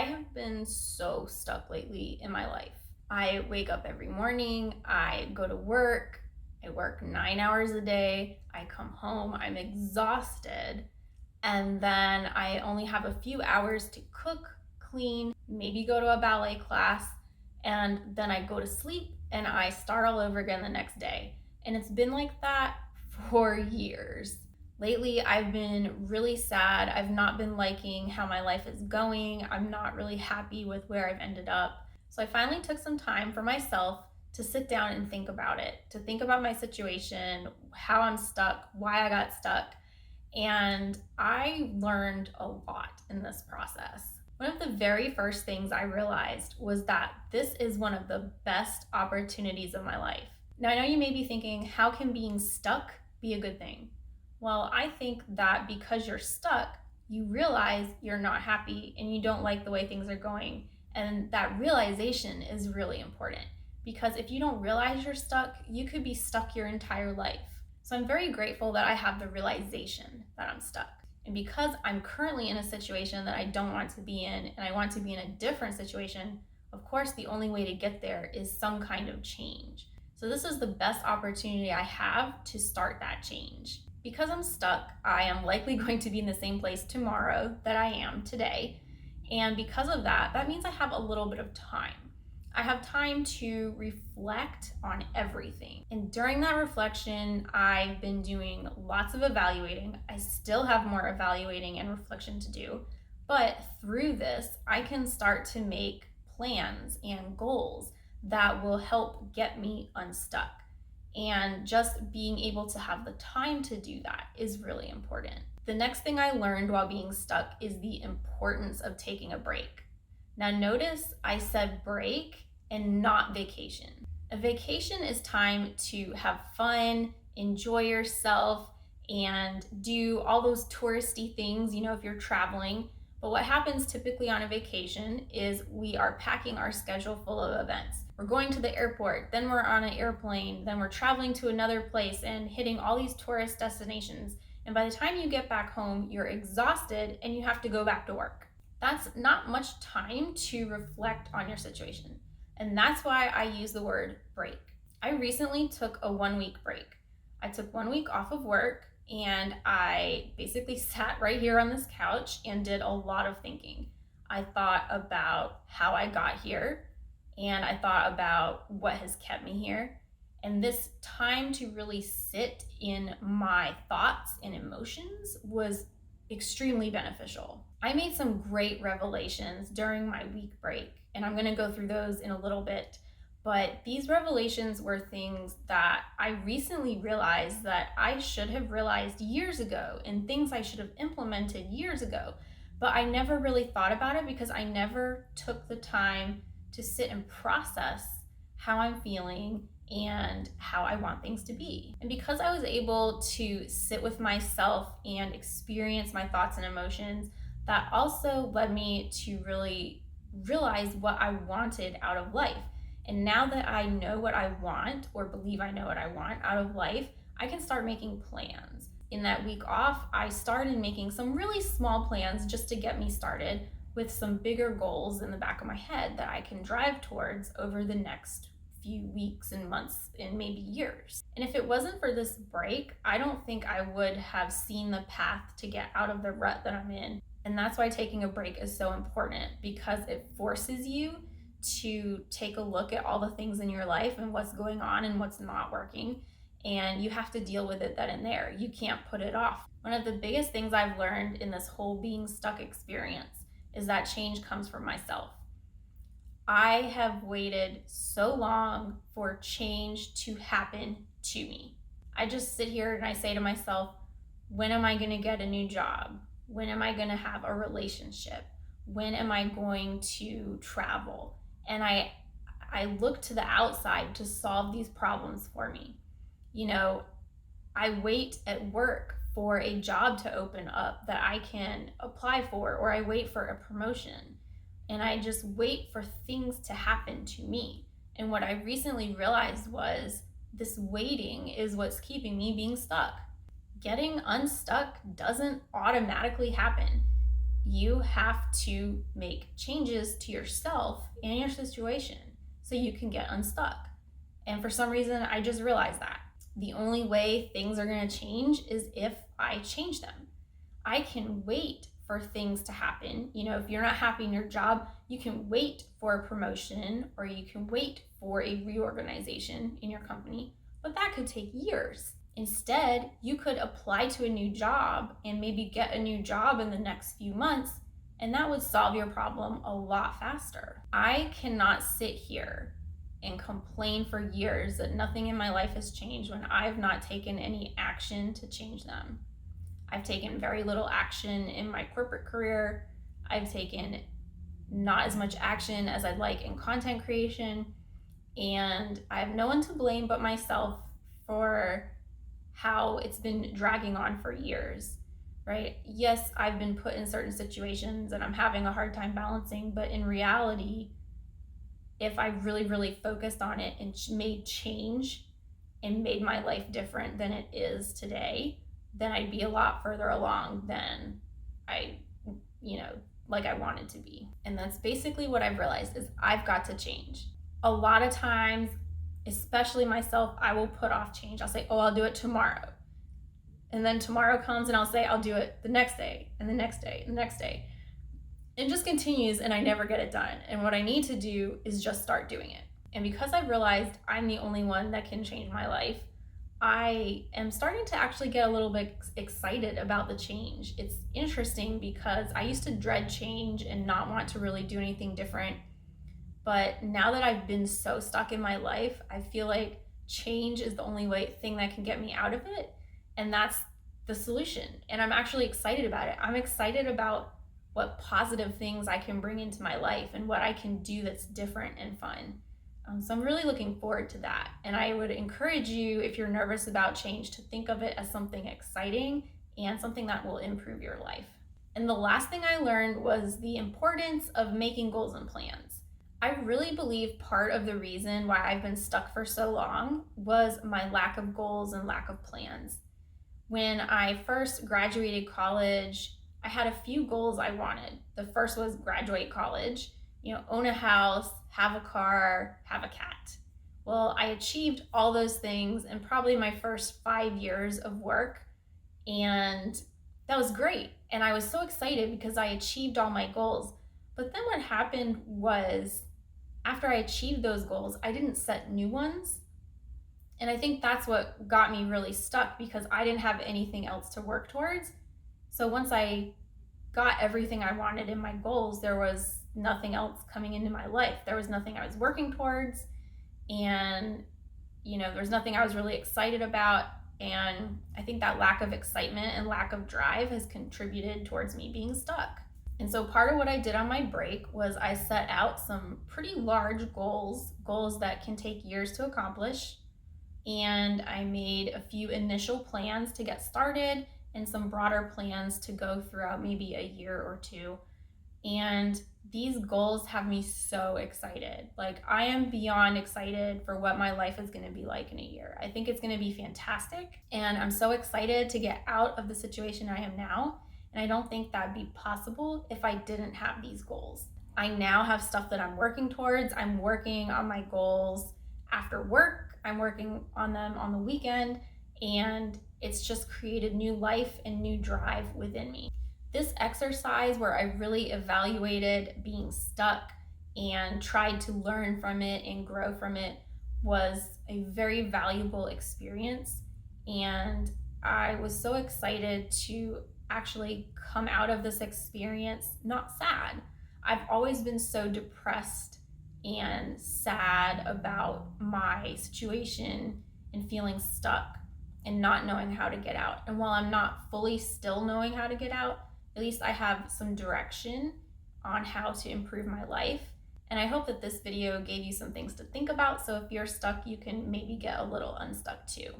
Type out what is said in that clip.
I have been so stuck lately in my life. I wake up every morning, I go to work, I work 9 hours a day, I come home, I'm exhausted, and then I only have a few hours to cook, clean, maybe go to a ballet class, and then I go to sleep and I start all over again the next day. And it's been like that for years. Lately, I've been really sad. I've not been liking how my life is going. I'm not really happy with where I've ended up. So I finally took some time for myself to sit down and think about it, to think about my situation, how I'm stuck, why I got stuck. And I learned a lot in this process. One of the very first things I realized was that this is one of the best opportunities of my life. Now, I know you may be thinking, how can being stuck be a good thing? Well, I think that because you're stuck, you realize you're not happy and you don't like the way things are going. And that realization is really important because if you don't realize you're stuck, you could be stuck your entire life. So I'm very grateful that I have the realization that I'm stuck. And because I'm currently in a situation that I don't want to be in and I want to be in a different situation, of course, the only way to get there is some kind of change. So this is the best opportunity I have to start that change. Because I'm stuck, I am likely going to be in the same place tomorrow that I am today. And because of that, that means I have a little bit of time. I have time to reflect on everything. And during that reflection, I've been doing lots of evaluating. I still have more evaluating and reflection to do. But through this, I can start to make plans and goals that will help get me unstuck. And just being able to have the time to do that is really important. The next thing I learned while being stuck is the importance of taking a break. Now notice I said break and not vacation. A vacation is time to have fun, enjoy yourself, and do all those touristy things, if you're traveling. But what happens typically on a vacation is we are packing our schedule full of events. We're going to the airport, then we're on an airplane, then we're traveling to another place and hitting all these tourist destinations. And by the time you get back home, you're exhausted and you have to go back to work. That's not much time to reflect on your situation. And that's why I use the word break. I recently took a 1 week break. I took 1 week off of work and I basically sat right here on this couch and did a lot of thinking. I thought about how I got here and I thought about what has kept me here. And this time to really sit in my thoughts and emotions was extremely beneficial. I made some great revelations during my week break, and I'm gonna go through those in a little bit. But these revelations were things that I recently realized that I should have realized years ago and things I should have implemented years ago. But I never really thought about it because I never took the time to sit and process how I'm feeling and how I want things to be. And because I was able to sit with myself and experience my thoughts and emotions, that also led me to really realize what I wanted out of life. And now that I know what I want, or believe I know what I want out of life, I can start making plans. In that week off, I started making some really small plans just to get me started with some bigger goals in the back of my head that I can drive towards over the next few weeks and months and maybe years. And if it wasn't for this break, I don't think I would have seen the path to get out of the rut that I'm in. And that's why taking a break is so important, because it forces you to take a look at all the things in your life and what's going on and what's not working. And you have to deal with it then and there. You can't put it off. One of the biggest things I've learned in this whole being stuck experience is that change comes from myself. I have waited so long for change to happen to me. I just sit here and I say to myself, when am I going to get a new job? When am I going to have a relationship? When am I going to travel? And I look to the outside to solve these problems for me. I wait at work for a job to open up that I can apply for, or I wait for a promotion. And I just wait for things to happen to me. And what I recently realized was this waiting is what's keeping me being stuck. Getting unstuck doesn't automatically happen. you have to make changes to yourself and your situation so you can get unstuck. And for some reason, I just realized that the only way things are going to change is if I change them. I can wait for things to happen. You know, if you're not happy in your job, you can wait for a promotion or you can wait for a reorganization in your company, but that could take years. Instead, you could apply to a new job and maybe get a new job in the next few months, and that would solve your problem a lot faster. I cannot sit here and complain for years that nothing in my life has changed when I've not taken any action to change them. I've taken very little action in my corporate career. I've taken not as much action as I'd like in content creation, and I have no one to blame but myself for how it's been dragging on for years, right? Yes, I've been put in certain situations and I'm having a hard time balancing, but in reality, if I really, really focused on it and made change and made my life different than it is today, then I'd be a lot further along than I wanted to be. And that's basically what I've realized is I've got to change. A lot of times, especially myself, I will put off change. I'll say, oh, I'll do it tomorrow. And then tomorrow comes and I'll say, I'll do it the next day and the next day and the next day. It just continues and I never get it done. And what I need to do is just start doing it. And because I've realized I'm the only one that can change my life, I am starting to actually get a little bit excited about the change. It's interesting because I used to dread change and not want to really do anything different. But now that I've been so stuck in my life, I feel like change is the only thing that can get me out of it. And that's the solution. And I'm actually excited about it. I'm excited about what positive things I can bring into my life and what I can do that's different and fun. So I'm really looking forward to that. And I would encourage you, if you're nervous about change, to think of it as something exciting and something that will improve your life. And the last thing I learned was the importance of making goals and plans. I really believe part of the reason why I've been stuck for so long was my lack of goals and lack of plans. When I first graduated college, I had a few goals I wanted. The first was graduate college, own a house, have a car, have a cat. Well, I achieved all those things in probably my first 5 years of work, and that was great. And I was so excited because I achieved all my goals. But then what happened was, after I achieved those goals, I didn't set new ones. And I think that's what got me really stuck because I didn't have anything else to work towards. So once I got everything I wanted in my goals, there was nothing else coming into my life. There was nothing I was working towards, and there's nothing I was really excited about. And I think that lack of excitement and lack of drive has contributed towards me being stuck. And so part of what I did on my break was I set out some pretty large goals that can take years to accomplish. And I made a few initial plans to get started and some broader plans to go throughout maybe a year or two. And these goals have me so excited. Like, I am beyond excited for what my life is going to be like in a year. I think it's going to be fantastic. And I'm so excited to get out of the situation I am now. And I don't think that'd be possible if I didn't have these goals. I now have stuff that I'm working towards. I'm working on my goals after work. I'm working on them on the weekend. And it's just created new life and new drive within me. This exercise where I really evaluated being stuck and tried to learn from it and grow from it was a very valuable experience. And I was so excited to actually come out of this experience not sad. I've always been so depressed and sad about my situation and feeling stuck and not knowing how to get out. And while I'm not fully still knowing how to get out, at least I have some direction on how to improve my life. And I hope that this video gave you some things to think about. So if you're stuck, you can maybe get a little unstuck too.